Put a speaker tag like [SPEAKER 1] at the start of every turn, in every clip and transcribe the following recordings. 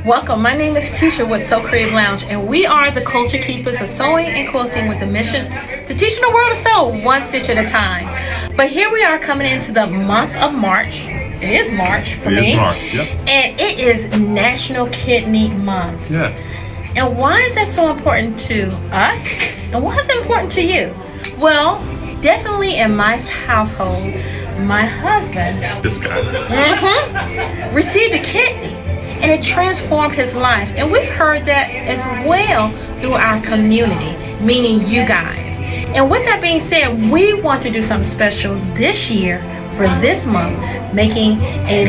[SPEAKER 1] Welcome, my name is Tisha with Sew Creative Lounge, and we are the culture keepers of sewing and quilting with the mission to teach the world to sew one stitch at a time. But here we are coming into the month of March. It is March for me.
[SPEAKER 2] It is March, yep.
[SPEAKER 1] And it is National Kidney Month.
[SPEAKER 2] Yes.
[SPEAKER 1] And why is that so important to us? And why is it important to you? Well, definitely in my household, my husband
[SPEAKER 2] This guy.
[SPEAKER 1] Received a kidney, and it transformed his life. And we've heard that as well through our community, meaning you guys. And with that being said, we want to do something special this year for this month, making a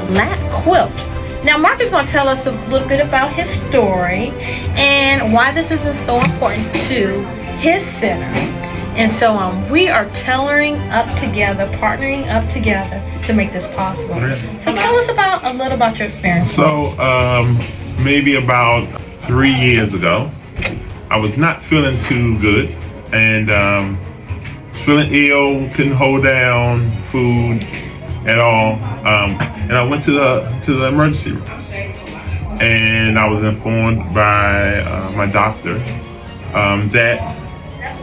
[SPEAKER 1] lap quilt. Now, Mark is going to tell us a little bit about his story and why this is so important to his center. And so we are partnering up together to make this possible. So tell us a little about your experience.
[SPEAKER 2] So maybe about 3 years ago, I was not feeling too good and feeling ill, couldn't hold down food at all. And I went to the emergency room, and I was informed by my doctor that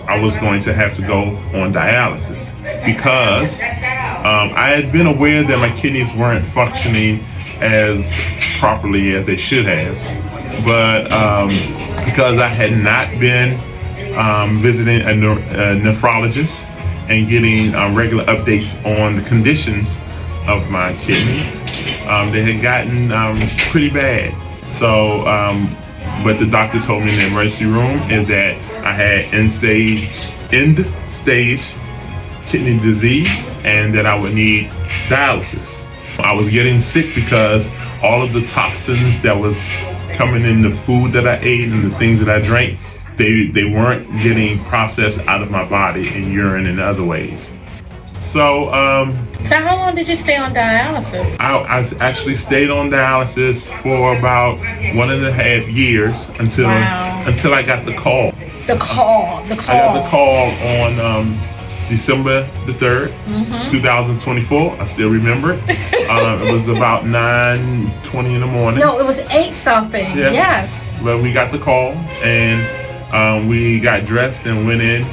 [SPEAKER 2] I was going to have to go on dialysis because I had been aware that my kidneys weren't functioning as properly as they should have, but because I had not been visiting a nephrologist and getting regular updates on the conditions of my kidneys, they had gotten pretty bad. So, but the doctor told me in the emergency room is that I had end-stage kidney disease and that I would need dialysis. I was getting sick because all of the toxins that was coming in the food that I ate and the things that I drank, they weren't getting processed out of my body in urine and other ways. So
[SPEAKER 1] how long did you stay on dialysis?
[SPEAKER 2] I actually stayed on dialysis for about 1.5 years until I got the call.
[SPEAKER 1] The call.
[SPEAKER 2] I got the call on December the 3rd, 2024. I still remember it. It was about 9:20 in the morning.
[SPEAKER 1] No, it was 8 something.
[SPEAKER 2] Yeah.
[SPEAKER 1] Yes.
[SPEAKER 2] But we got the call, and we got dressed and went in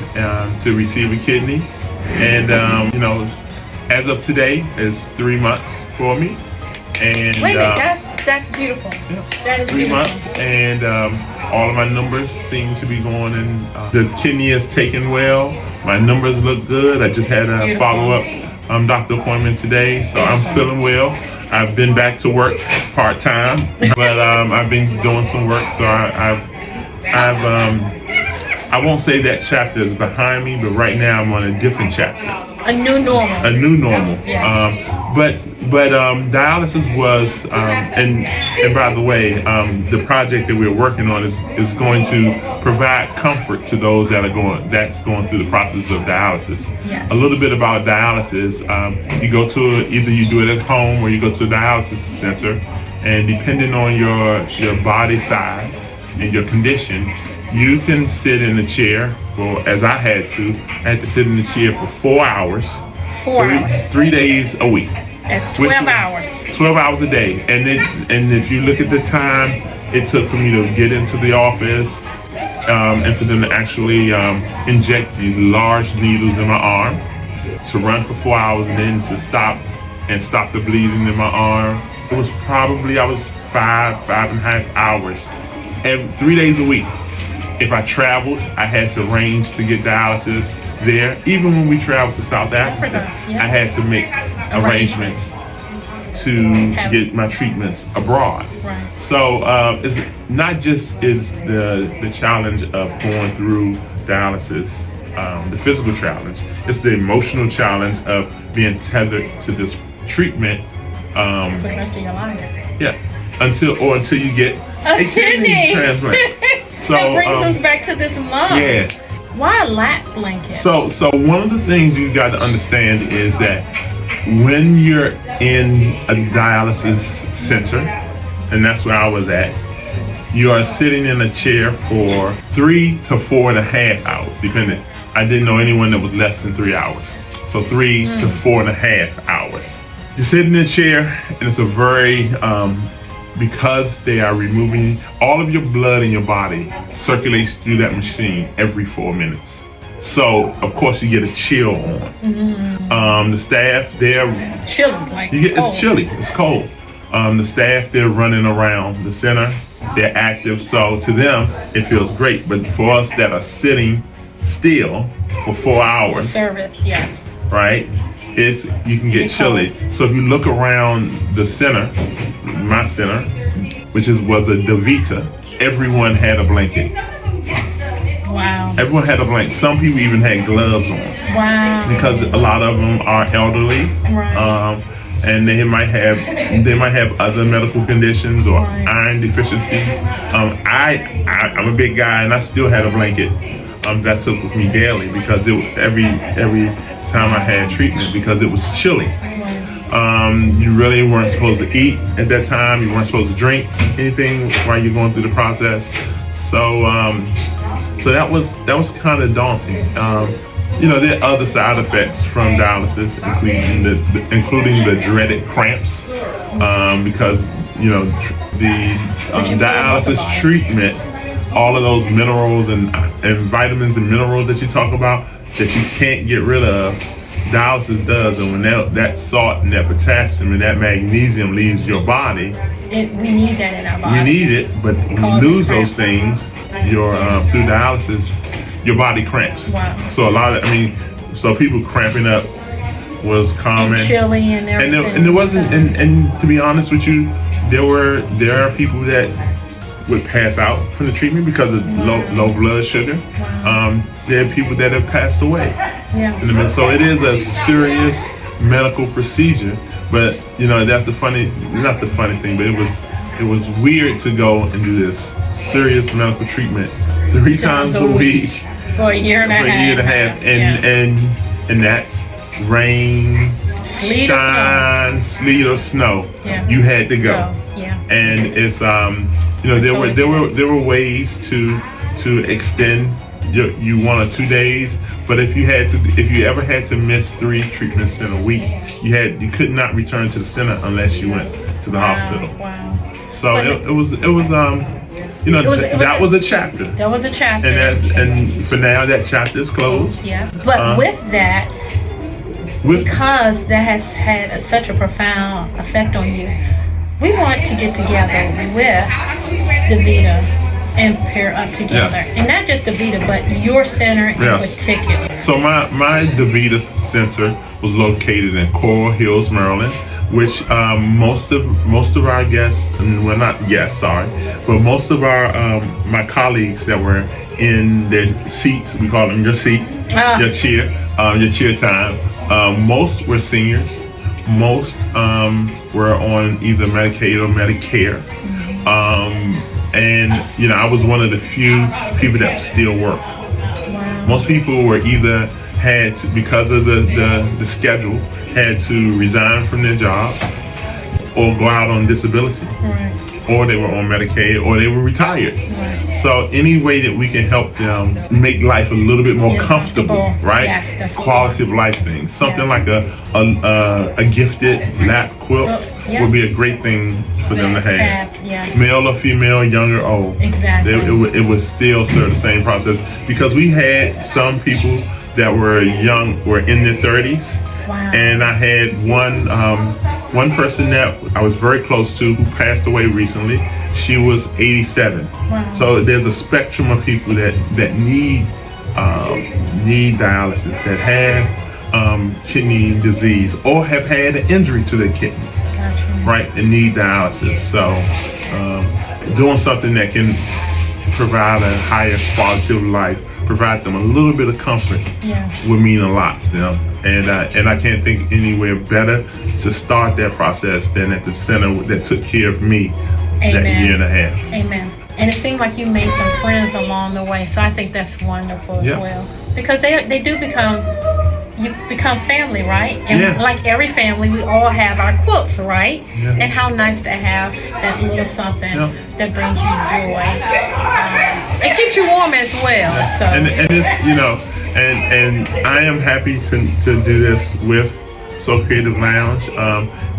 [SPEAKER 2] to receive a kidney. And as of today, it's 3 months for me. And
[SPEAKER 1] wait a minute, that's beautiful.
[SPEAKER 2] Yeah,
[SPEAKER 1] that is
[SPEAKER 2] 3
[SPEAKER 1] beautiful.
[SPEAKER 2] months, and all of my numbers seem to be going in. The kidney is taken well. My numbers look good. I just had a follow-up doctor appointment today, so I'm feeling well. I've been back to work part-time, but I've been doing some work, so I won't say that chapter is behind me, but right now I'm on a different chapter.
[SPEAKER 1] A new normal.
[SPEAKER 2] A new normal.
[SPEAKER 1] Yes.
[SPEAKER 2] But dialysis was, and by the way, the project that we're working on is going to provide comfort to those that's going through the process of dialysis.
[SPEAKER 1] Yes.
[SPEAKER 2] A little bit about dialysis. You go to either you do it at home or you go to a dialysis center, and depending on your body size and your condition, you can sit in a chair as I had to sit in the chair for 4 hours.
[SPEAKER 1] 4 hours.
[SPEAKER 2] 3 days a week.
[SPEAKER 1] That's 12 hours.
[SPEAKER 2] 12 hours a day. And if you look at the time it took for me to get into the office and for them to actually inject these large needles in my arm, to run for 4 hours and then to stop the bleeding in my arm, it was probably, I was 5.5 hours, 3 days a week. If I traveled, I had to arrange to get dialysis there. Even when we traveled to South Africa, I had to make arrangements to get my treatments abroad.
[SPEAKER 1] Right.
[SPEAKER 2] So it's not just is the challenge of going through dialysis, the physical challenge. It's the emotional challenge of being tethered to this treatment
[SPEAKER 1] for the rest of your life.
[SPEAKER 2] Yeah, until you get a kidney transplant. So
[SPEAKER 1] that brings us back to this month.
[SPEAKER 2] Yeah.
[SPEAKER 1] Why a lap blanket?
[SPEAKER 2] So one of the things you got to understand is that when you're in a dialysis center, and that's where I was at, you are sitting in a chair for 3 to 4.5 hours, depending. I didn't know anyone that was less than 3 hours. So 3 to 4.5 hours. You sit in the chair, and it's a very because they are removing all of your blood in your body circulates through that machine every 4 minutes. So of course you get a chill on. The staff, they're
[SPEAKER 1] chilly, like
[SPEAKER 2] it's chilly, it's cold. The staff, they're running around the center, they're active, so to them it feels great. But for us that are sitting still for 4 hours,
[SPEAKER 1] service, yes,
[SPEAKER 2] right, you can get chilly. So if you look around the center, my center, which was a Davita, everyone had a blanket.
[SPEAKER 1] Wow.
[SPEAKER 2] Everyone had a blanket. Some people even had gloves on.
[SPEAKER 1] Wow.
[SPEAKER 2] Because a lot of them are elderly.
[SPEAKER 1] Right.
[SPEAKER 2] And they might have other medical conditions or iron deficiencies. I'm a big guy and I still had a blanket that took with me daily because every time I had treatment because it was chilly. You really weren't supposed to eat at that time. You weren't supposed to drink anything while you're going through the process. So that was kind of daunting. There are other side effects from dialysis, including the dreaded cramps, because the dialysis treatment, all of those minerals and vitamins and minerals that you talk about that you can't get rid of, dialysis does. And when that salt and that potassium and that magnesium leaves your body,
[SPEAKER 1] we need that in our body.
[SPEAKER 2] We need it, but when you lose those things, through dialysis, your body cramps.
[SPEAKER 1] Wow.
[SPEAKER 2] So so people cramping up was common.
[SPEAKER 1] And chilly and everything.
[SPEAKER 2] And there wasn't, and to be honest with you, there are people that would pass out from the treatment because of low blood sugar.
[SPEAKER 1] Wow.
[SPEAKER 2] There are people that have passed away.
[SPEAKER 1] Yeah.
[SPEAKER 2] So it is a serious medical procedure, but that's not the funny thing, but it was weird to go and do this serious medical treatment 3 times a week
[SPEAKER 1] for a year and a half.
[SPEAKER 2] And that's rain, shine, sleet or snow.
[SPEAKER 1] Yeah.
[SPEAKER 2] You had to go.
[SPEAKER 1] Yeah.
[SPEAKER 2] And it's there were ways to extend you 1 or 2 days, but if you ever had to miss 3 treatments in a week, you could not return to the center unless you went to the hospital.
[SPEAKER 1] Wow.
[SPEAKER 2] So it was that was a chapter.
[SPEAKER 1] That was a chapter.
[SPEAKER 2] And for now that chapter is closed.
[SPEAKER 1] Yes. But with that, because that has had such a profound effect on you, we want to get together with Davita and pair up together.
[SPEAKER 2] Yes.
[SPEAKER 1] And not just Davita, but your center in particular.
[SPEAKER 2] So my Davita Center was located in Coral Hills, Maryland, which most of our guests, well, not guests, sorry, but most of our my colleagues that were in their seats, we call them your seat, your chair time. Most were seniors. Most were on either Medicaid or Medicare. And I was one of the few people that still worked.
[SPEAKER 1] Wow.
[SPEAKER 2] Most people were either had to, because of the schedule, had to resign from their jobs or go out on disability.
[SPEAKER 1] Right.
[SPEAKER 2] Or they were on Medicaid, or they were retired.
[SPEAKER 1] Right.
[SPEAKER 2] So any way that we can help them make life a little bit more comfortable, right?
[SPEAKER 1] Yes, that's
[SPEAKER 2] quality of life things. Something like a gifted lap quilt would be a great thing for them to have.
[SPEAKER 1] Yes.
[SPEAKER 2] Male or female, young or old.
[SPEAKER 1] Exactly.
[SPEAKER 2] It would still serve the same process because we had some people that were young, were in their 30s.
[SPEAKER 1] Wow.
[SPEAKER 2] And I had one person that I was very close to who passed away recently. She was 87.
[SPEAKER 1] Wow.
[SPEAKER 2] So there's a spectrum of people that need dialysis, that have kidney disease or have had an injury to their kidneys, right, and need dialysis. So doing something that can provide a higher quality of life, provide them a little bit of comfort, would mean a lot to them. And I can't think anywhere better to start that process than at the center that took care of me.
[SPEAKER 1] Amen.
[SPEAKER 2] That year and a half.
[SPEAKER 1] Amen. And it seemed like you made some friends along the way, so I think that's wonderful as well. Because they do become family, right? And like every family, we all have our quilts, right? Yeah. And how nice to have that little something that brings you joy. It keeps you warm as well. So
[SPEAKER 2] and it's and I am happy to do this with So Creative Lounge.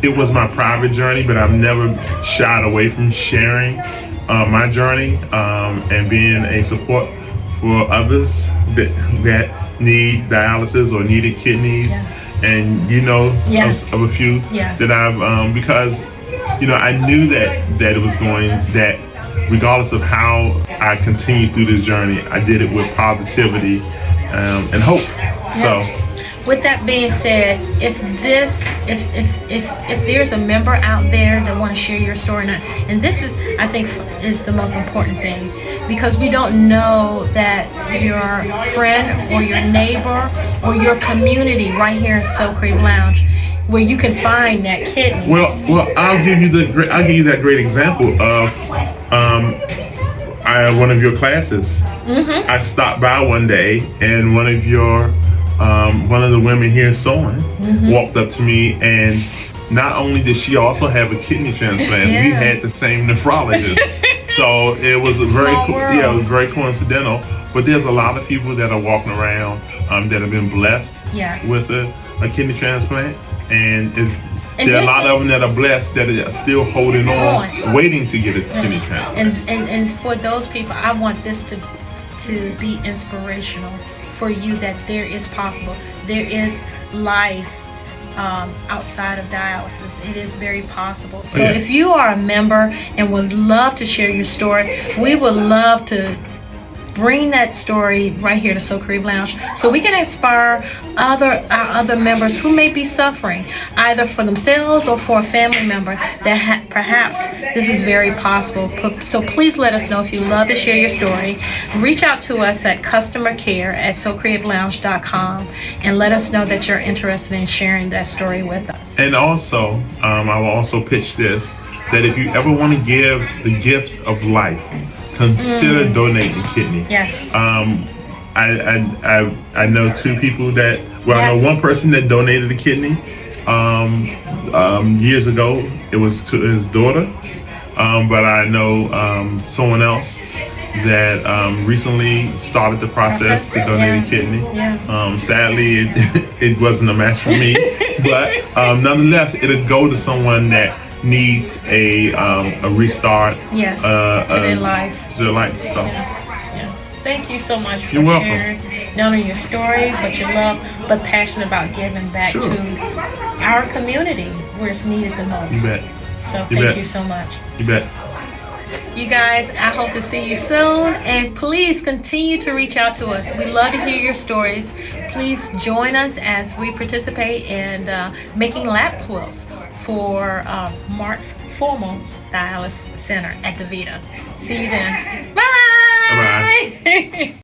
[SPEAKER 2] It was my private journey, but I've never shied away from sharing my journey and being a support for others that need dialysis or needed kidneys.
[SPEAKER 1] Yes.
[SPEAKER 2] And of a few that I've because I knew that it was going that regardless of how I continued through this journey, I did it with positivity and hope. So
[SPEAKER 1] with that being said, if there's a member out there that want to share your story, and this is, I think, is the most important thing, because we don't know that your friend or your neighbor or your community right here in So Creative Lounge, where you can find that kidney.
[SPEAKER 2] Well, I'll give you that great example of one of your classes.
[SPEAKER 1] Mm-hmm.
[SPEAKER 2] I stopped by one day, and one of the women here sewing walked up to me, and not only did she also have a kidney transplant, we had the same nephrologist. So it was it was very coincidental. But there's a lot of people that are walking around that have been blessed with a kidney transplant, and there are a lot of them that are blessed that are still holding on, waiting to get a kidney transplant.
[SPEAKER 1] And for those people, I want this to be inspirational for you, that there is possible. There is life outside of dialysis. It is very possible. So if you are a member and would love to share your story, we would love to bring that story right here to So Creative Lounge, so we can inspire our other members who may be suffering, either for themselves or for a family member, that perhaps this is very possible. So please let us know if you love to share your story. Reach out to us at customercare@sewcreativelounge.com and let us know that you're interested in sharing that story with us.
[SPEAKER 2] And also, I will also pitch this, that if you ever want to give the gift of life, consider donating a kidney.
[SPEAKER 1] Yes.
[SPEAKER 2] I know two people that, I know one person that donated a kidney years ago. It was to his daughter. But I know someone else that recently started the process to donate a kidney. Sadly, it wasn't a match for me. But nonetheless, it'll go to someone that needs a restart to their life. So
[SPEAKER 1] thank you so much for
[SPEAKER 2] You're welcome.
[SPEAKER 1] sharing not only your story but your love, but passionate about giving back to our community where it's needed the most.
[SPEAKER 2] You bet.
[SPEAKER 1] So thank you so much.
[SPEAKER 2] You bet.
[SPEAKER 1] You guys, I hope to see you soon, and please continue to reach out to us. We love to hear your stories. Please join us as we participate in making lap quilts for Mark's formal dialysis center at DaVita. See you then. Bye.